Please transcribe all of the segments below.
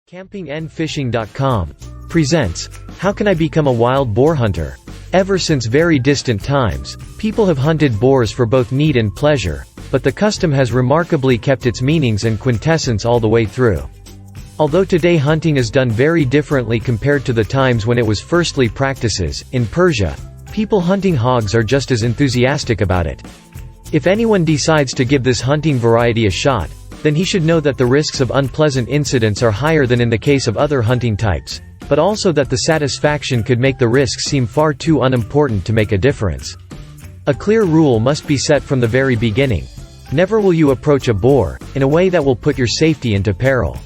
Campingandfishing.com presents, How Can I Become a Wild Boar Hunter? Ever since very distant times, people have hunted boars for both need and pleasure, but the custom has remarkably kept its meanings and quintessence all the way through. Although today hunting is done very differently compared to the times when it was firstly practices, in Persia, people hunting hogs are just as enthusiastic about it. If anyone decides to give this hunting variety a shot, then he should know that the risks of unpleasant incidents are higher than in the case of other hunting types, but also that the satisfaction could make the risks seem far too unimportant to make a difference. A clear rule must be set from the very beginning. Never will you approach a boar in a way that will put your safety into peril.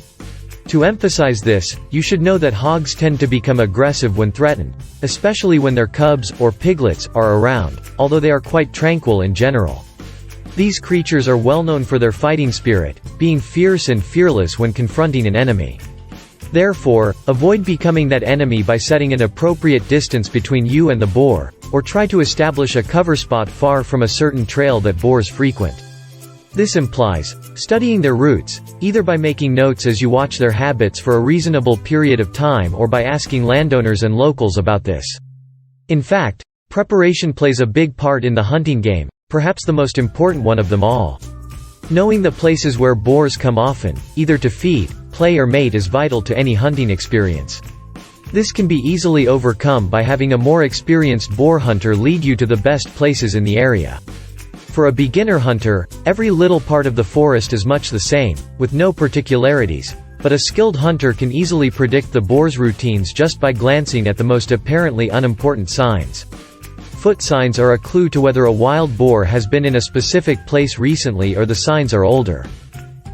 To emphasize this, you should know that hogs tend to become aggressive when threatened, especially when their cubs or piglets are around, although they are quite tranquil in general. These creatures are well known for their fighting spirit, being fierce and fearless when confronting an enemy. Therefore, avoid becoming that enemy by setting an appropriate distance between you and the boar, or try to establish a cover spot far from a certain trail that boars frequent. This implies studying their routes, either by making notes as you watch their habits for a reasonable period of time or by asking landowners and locals about this. In fact, preparation plays a big part in the hunting game, perhaps the most important one of them all. Knowing the places where boars come often, either to feed, play or mate is vital to any hunting experience. This can be easily overcome by having a more experienced boar hunter lead you to the best places in the area. For a beginner hunter, every little part of the forest is much the same, with no particularities, but a skilled hunter can easily predict the boar's routines just by glancing at the most apparently unimportant signs. Foot signs are a clue to whether a wild boar has been in a specific place recently or the signs are older.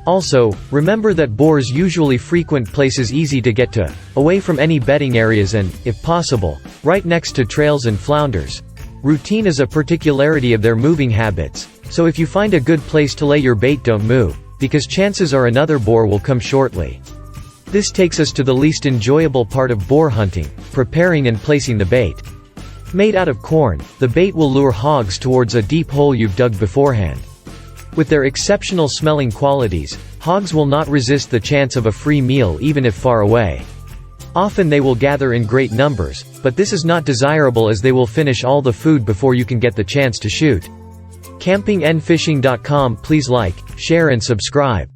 Also, remember that boars usually frequent places easy to get to, away from any bedding areas and, if possible, right next to trails and flounders. Routine is a particularity of their moving habits, so if you find a good place to lay your bait, don't move, because chances are another boar will come shortly. This takes us to the least enjoyable part of boar hunting, preparing and placing the bait. Made out of corn, the bait will lure hogs towards a deep hole you've dug beforehand. With their exceptional smelling qualities, hogs will not resist the chance of a free meal even if far away. Often they will gather in great numbers, but this is not desirable as they will finish all the food before you can get the chance to shoot. Campingandfishing.com. Please like, share and subscribe.